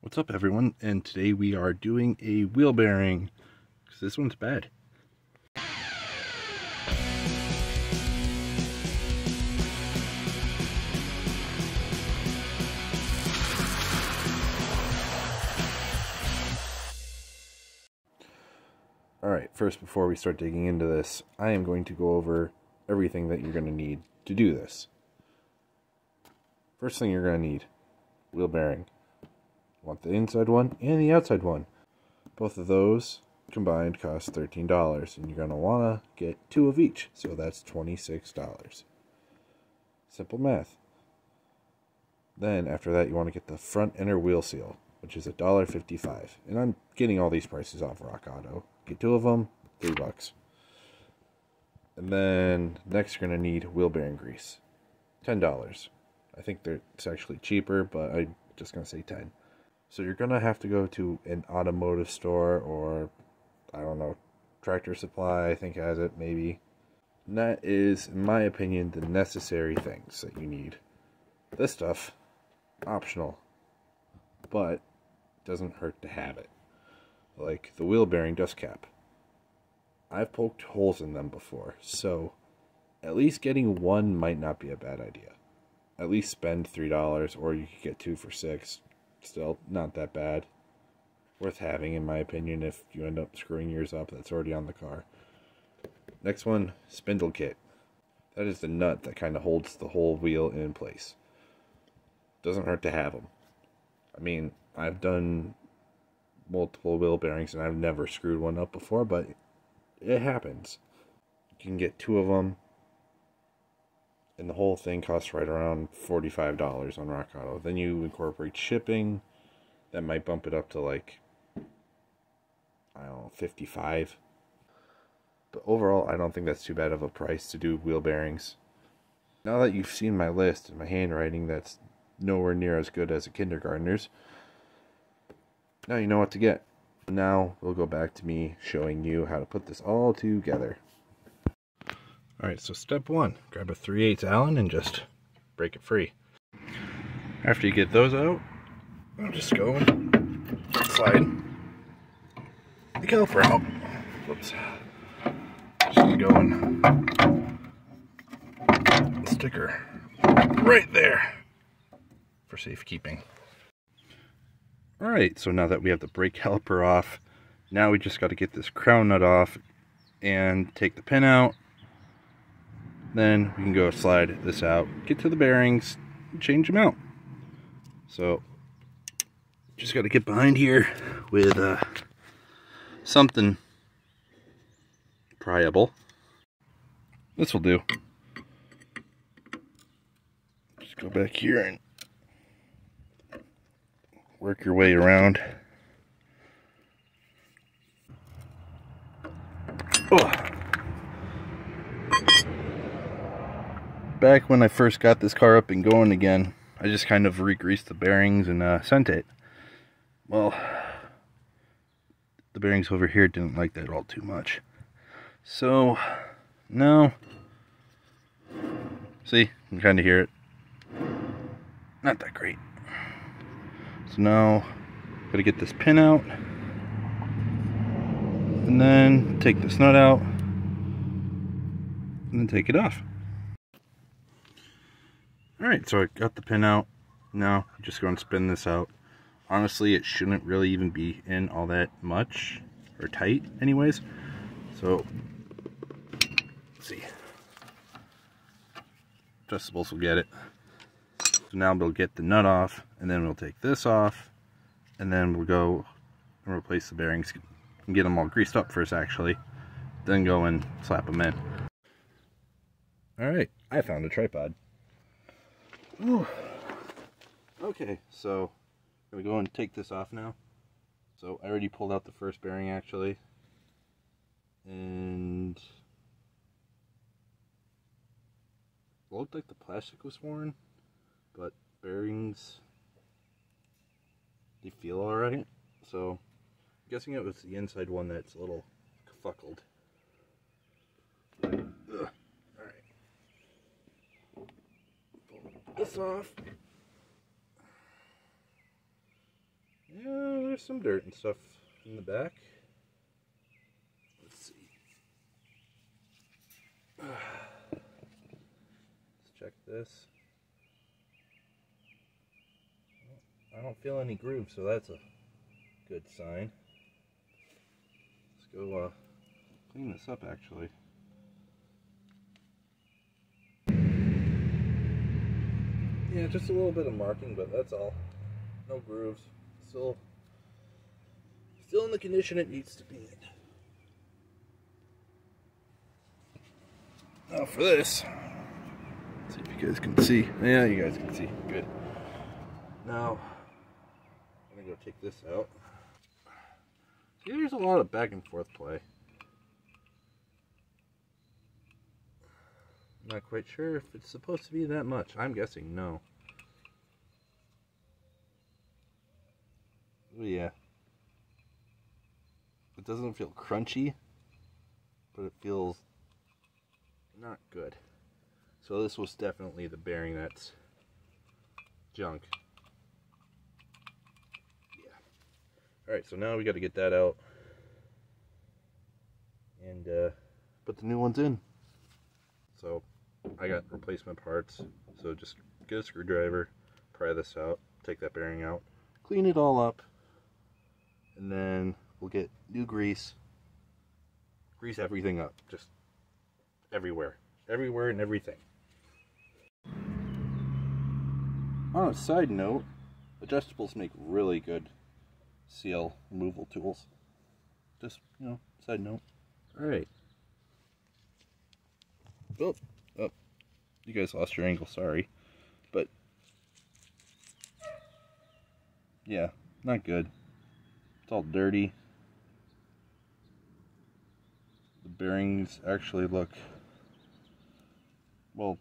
What's up, everyone? And today we are doing a wheel bearing because this one's bad. Alright, first, before we start digging into this, I am going to go over everything that you're going to need to do this. First thing you're going to need, wheel bearing. You want the inside one and the outside one. Both of those combined cost $13, and you're going to want to get 2 of each, so that's $26. Simple math. Then, after that, you want to get the front inner wheel seal, which is $1.55. And I'm getting all these prices off Rock Auto. Get 2 of them, $3. And then, next you're going to need wheel bearing grease. $10. I think it's actually cheaper, but I'm just going to say 10. So you're going to have to go to an automotive store, or, I don't know, Tractor Supply, I think has it, maybe. And that is, in my opinion, the necessary things that you need. This stuff, optional, but doesn't hurt to have it. Like the wheel bearing dust cap. I've poked holes in them before, so at least getting one might not be a bad idea. At least spend $3, or you could get 2 for $6. Still not that bad. Worth having, in my opinion, if you end up screwing yours up that's already on the car. Next one, spindle kit. That is the nut that kind of holds the whole wheel in place. Doesn't hurt to have them. I mean, I've done multiple wheel bearings and I've never screwed one up before, but it happens. You can get 2 of them, and the whole thing costs right around $45 on Rock Auto. Then you incorporate shipping, that might bump it up to like, I don't know, $55. But overall, I don't think that's too bad of a price to do wheel bearings. Now that you've seen my list and my handwriting that's nowhere near as good as a kindergartner's, now you know what to get. Now we'll go back to me showing you how to put this all together. Alright, so step 1, grab a 3/8 Allen and just break it free. After you get those out, I'll just go and slide the caliper out. Whoops. Just gonna go and sticker right there for safekeeping. Alright, so now that we have the brake caliper off, now we just got to get this crown nut off and take the pin out. Then we can go slide this out, get to the bearings, and change them out. So, just got to get behind here with something pryable. This will do. Just go back here and work your way around. Oh. Back when I first got this car up and going again, I just kind of re-greased the bearings and sent it. Well, the bearings over here didn't like that all too much. So, now, see, you can kind of hear it. Not that great. So now, gotta get this pin out, and then take this nut out, and then take it off. Alright, so I got the pin out. Now, I'm just going to spin this out. Honestly, it shouldn't really even be in all that much, or tight anyways. So, let's see. Adjustables will get it. So now we'll get the nut off, and then we'll take this off, and then we'll go and replace the bearings and get them all greased up first, actually. Then go and slap them in. Alright, I found a tripod. Ooh. Okay, so I'm going to go and take this off now. So I already pulled out the first bearing, actually. And it looked like the plastic was worn, but bearings, they feel alright. So I'm guessing it was the inside one that's a little fuckled. Alright. Pull this off. there's some dirt and stuff in the back. Let's see. Let's check this. I don't feel any grooves, so that's a good sign. Let's go clean this up, actually. Yeah, just a little bit of marking, but that's all. No grooves. Still in the condition it needs to be in. Now for this, let's see if you guys can see. Yeah, you guys can see. Good. Now, I'm gonna go take this out. See, there's a lot of back and forth play. I'm not quite sure if it's supposed to be that much. I'm guessing no. Oh yeah. It doesn't feel crunchy, but it feels not good. So this was definitely the bearing that's junk. Yeah. Alright, so now we got to get that out and put the new ones in. So I got replacement parts, so just get a screwdriver, pry this out, take that bearing out, clean it all up, and then we'll get new grease, grease everything up, just everywhere and everything. On a side note, adjustables make really good seal removal tools. Just, you know, side note. Alright. Oh, you guys lost your angle, sorry. But, yeah, not good. It's all dirty. The bearings actually look, well,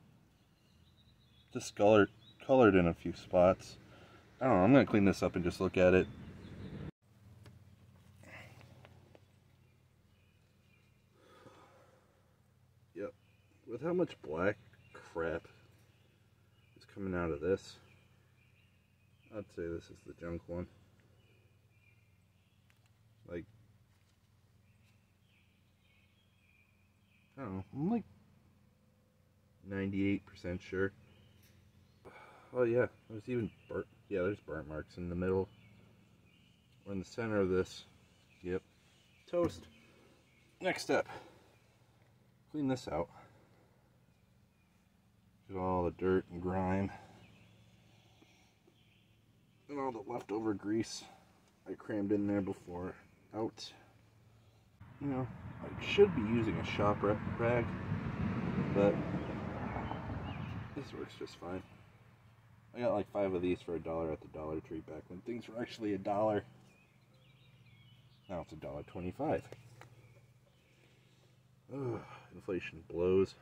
discolored in a few spots. I don't know, I'm going to clean this up and just look at it. Yep, with how much black crap is coming out of this, I'd say this is the junk one. Like, I don't know, I'm like 98% sure. Oh yeah, there's even burnt, yeah, there's burnt marks in the middle. Or in the center of this. Yep. Toast. Next step. Clean this out. Get all the dirt and grime. And all the leftover grease I crammed in there before out. You know, I should be using a shop rag, but this works just fine. I got like 5 of these for $1 at the Dollar Tree back when things were actually $1. Now it's $1.25. Ugh, inflation blows.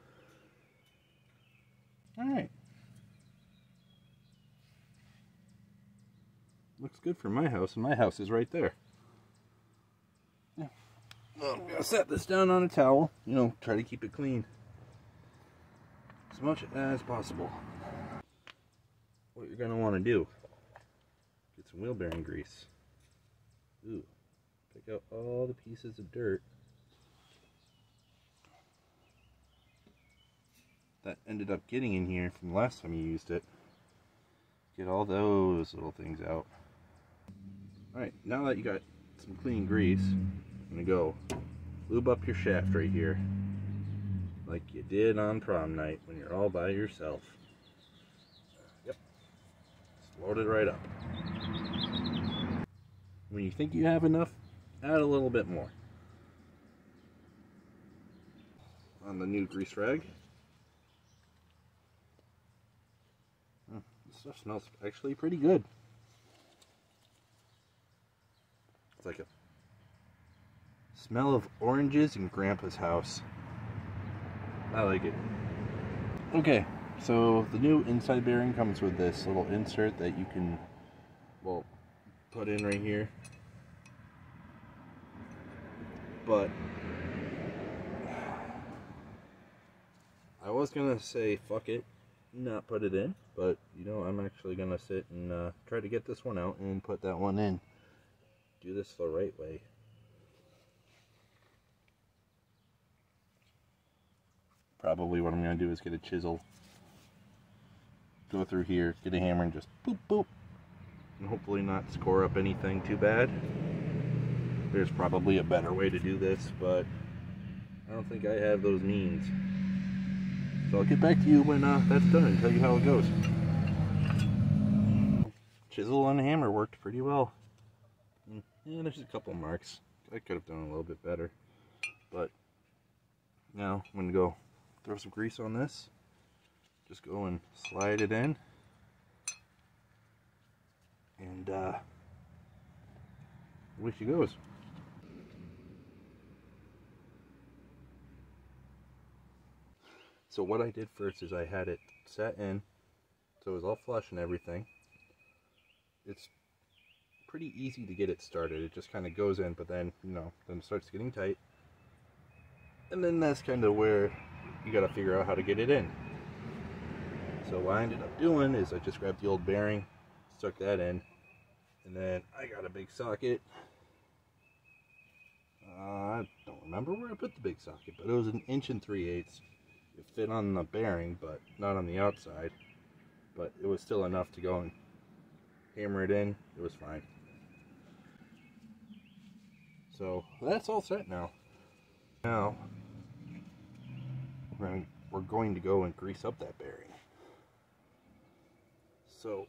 Alright. Looks good for my house, and my house is right there. Yeah. Well, I'm gonna set this down on a towel, you know, try to keep it clean as much as possible. What you're gonna want to do, get some wheel bearing grease. Ooh, pick out all the pieces of dirt that ended up getting in here from the last time you used it. Get all those little things out. Alright, now that you got some clean grease, I'm gonna go lube up your shaft right here, like you did on prom night when you're all by yourself. Yep. Just load it right up. When you think you have enough, add a little bit more. On the new grease rag. This stuff smells actually pretty good. It's like a smell of oranges in Grandpa's house. I like it. Okay, so the new inside bearing comes with this little insert that you can, well, put in right here. But I was gonna say fuck it, not put it in, but you know, I'm actually gonna sit and try to get this one out and put that one in. do this the right way. Probably what I'm going to do is get a chisel, go through here, get a hammer, and just boop boop, and hopefully not score up anything too bad. There's probably a better way to do this, but I don't think I have those means. So I'll get back to you when that's done and tell you how it goes. Chisel and hammer worked pretty well. Yeah, there's a couple marks. I could have done a little bit better. But now I'm going to go throw some grease on this. Just go and slide it in. And away she goes. So what I did first is I had it set in, so it was all flush and everything. It's pretty easy to get it started. It just kind of goes in, but then, then it starts getting tight. And then that's kind of where you got to figure out how to get it in. So what I ended up doing is I just grabbed the old bearing, stuck that in, and then I got a big socket. I don't remember where I put the big socket, but it was 1 3/8 inches. It fit on the bearing, but not on the outside. But it was still enough to go and hammer it in. It was fine. So that's all set now. Now we're going to go and grease up that bearing. So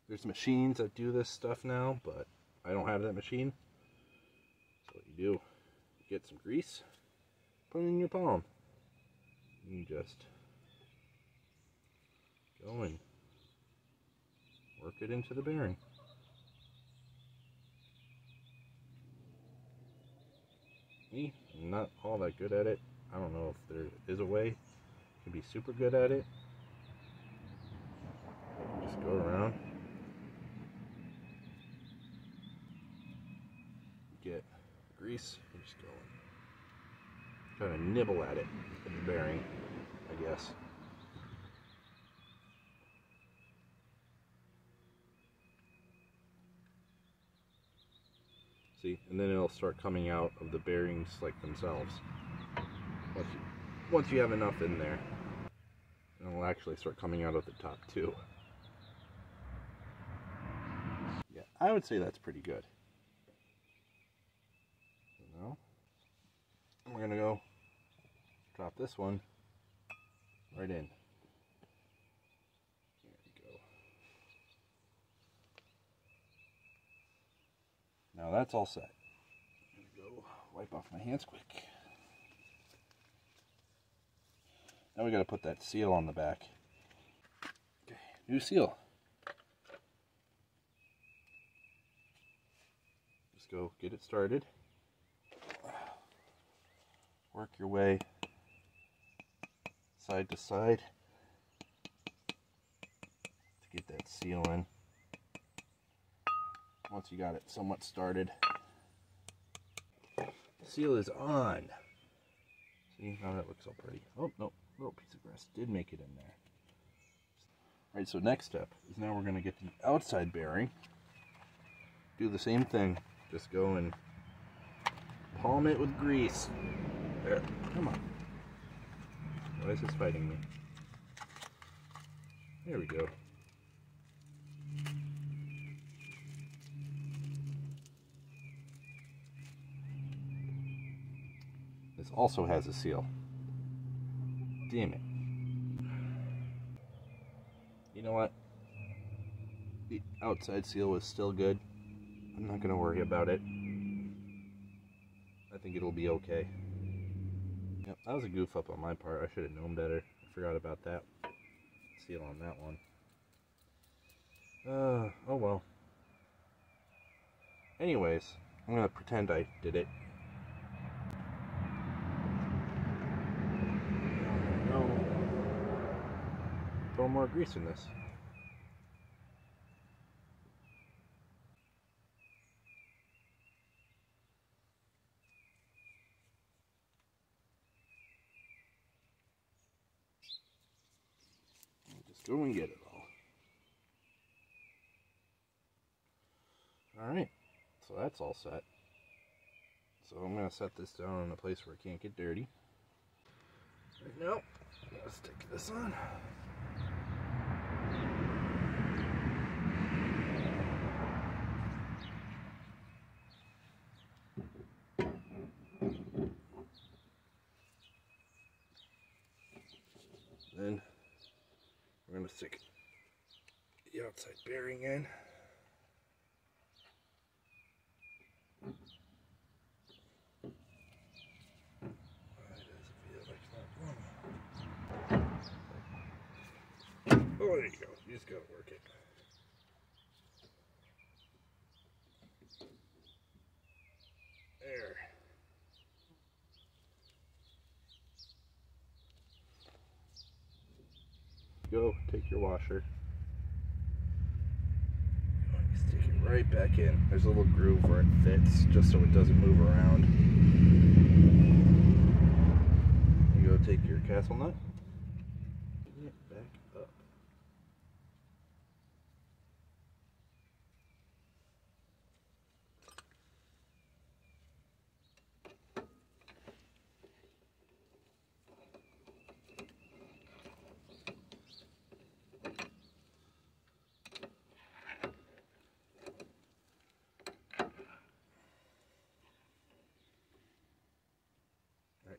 there's machines that do this stuff now, but I don't have that machine. So what you do, you get some grease, put it in your palm. You just go and work it into the bearing. Me, I'm not all that good at it. I don't know if there is a way to be super good at it. Just go around, get grease, and just go and kind of nibble at it with the bearing, I guess. See, and then it'll start coming out of the bearings like themselves. Once you have enough in there, it'll actually start coming out of the top too. Yeah, I would say that's pretty good. Now, we're gonna go drop this one right in. There you go. Now that's all set. I'm gonna go wipe off my hands quick. Now we gotta put that seal on the back. Okay, new seal. Just go get it started. Work your way side to side to get that seal in. Once you got it somewhat started, the seal is on. See, now that looks all pretty. Oh, no, little piece of grass did make it in there. Alright, so next step is now we're going to get the outside bearing. Do the same thing. Just go and palm it with grease. There, come on. Why is this fighting me? There we go. This also has a seal. Damn it. You know what? The outside seal was still good. I'm not going to worry about it. I think it'll be okay. Yep, that was a goof up on my part. I should have known better. I forgot about that seal on that one. Oh well. Anyways, I'm going to pretend I did it. Throw more grease in this. Just go and get it all. Alright, so that's all set. So I'm going to set this down in a place where it can't get dirty. Right now, let's stick this on. Then we're going to stick the outside bearing in. Oh, there you go. You just gotta work it. There. Go, take your washer. Stick it right back in. There's a little groove where it fits, just so it doesn't move around. You go take your castle nut. Bring it back up.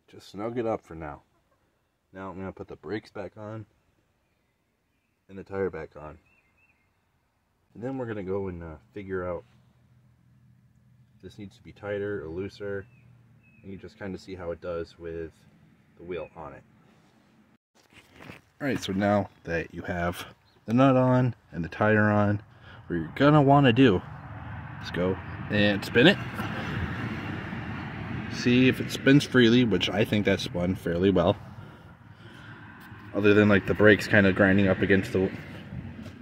Just snug it up for now. Now I'm going to put the brakes back on and the tire back on. And then we're going to go and figure out if this needs to be tighter or looser. And you just kind of see how it does with the wheel on it. Alright, so now that you have the nut on and the tire on, what you're going to want to do is go and spin it. See if it spins freely, which I think that spun fairly well. Other than like the brakes kind of grinding up against the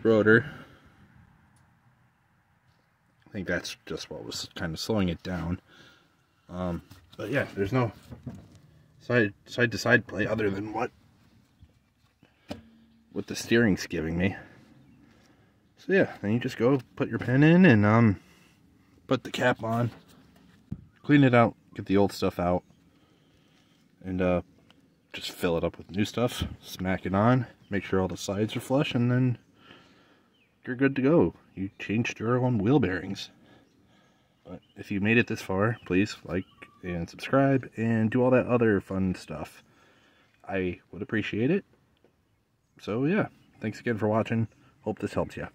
rotor. I think that's just what was kind of slowing it down. But yeah, there's no side to side play other than what the steering's giving me. So yeah, then you just go put your pin in and put the cap on, clean it out, get the old stuff out, and just fill it up with new stuff, smack it on, make sure all the sides are flush, and then you're good to go. You changed your own wheel bearings. But if you made it this far, please like and subscribe and do all that other fun stuff. I would appreciate it. So yeah, thanks again for watching. Hope this helps you.